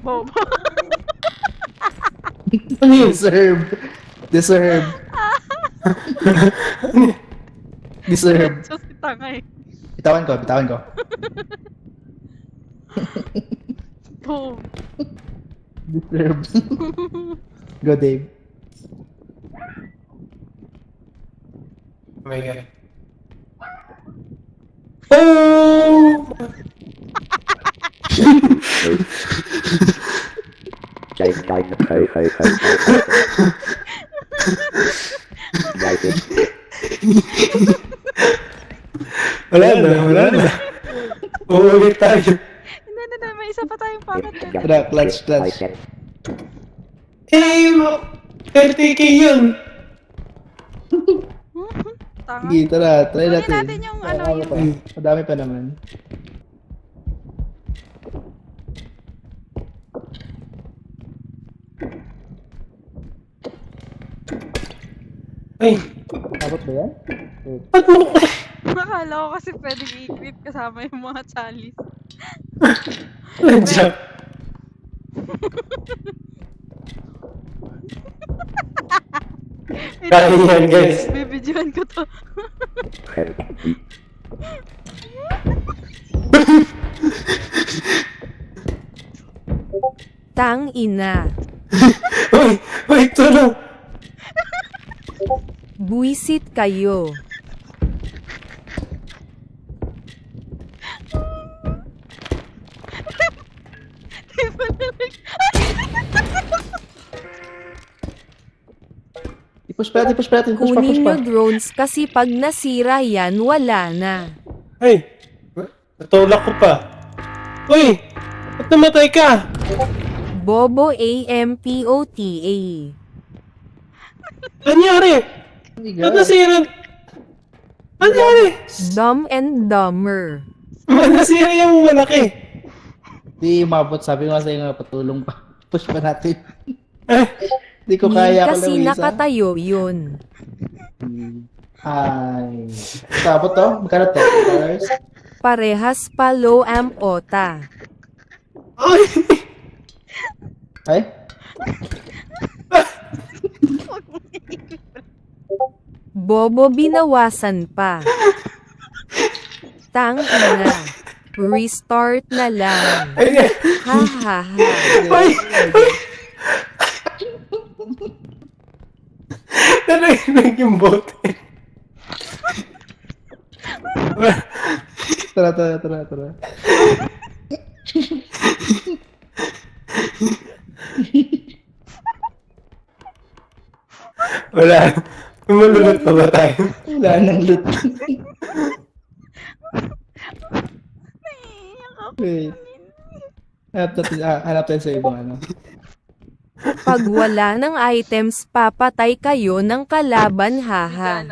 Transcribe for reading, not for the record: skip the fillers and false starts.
Bobo. Ano yun? Deserve. Deserve. Deserve. So, si tanga eh. Bitawan ko, bitawan ko. Boom. Deserve. Go, Dave. Oh my God. Oh! Wala na. Uulit tayo. Hindi, may isa pa tayong pangit dyan. Tara, clutch. Eh, 30k yun. Tanga. Sige, tara. Try Kunin natin. natin yung ano, Tama yung- pa. Madami pa naman. Ay, Abot ba yan? Wait. ba't mo? Nakala ko kasi pwedeng i-equip kasama yung mga chalice. Nandiyan. Kaya yan, guys. Bibidyoan ko to. Tang ina. Uy, tulong. Buisit kayo. I-push pa natin, push pa natin. Push pa, push Kunin pa. nyo drones kasi pag nasira yan, wala na. Ay, natulak ko pa. Uy, ba't namatay ka? Bobo AMPOTA. Anyari? Ba't nasira? Anyari? Dumb and Dumber. Ba't nasira yung malaki? Di umabot. Sabi ko nga sa'yo nga, patulong pa. Push pa natin. Eh, Hindi ko Hindi kaya kasi Luisa. nakatayo yun. Ay. Sabot to? Magkano to? $10? Parehas pa low am ota. ay, Ay? Bobo binawasan pa. Tang ina. Restart na lang. ay, Ha ha ha. ay, narinig yung bote. Tara. Wala. Malulot pa ba tayo? Wala nang loot. Wait. Hanap tayo sa ibang ano. Pag wala ng items, papatay kayo ng kalaban haha.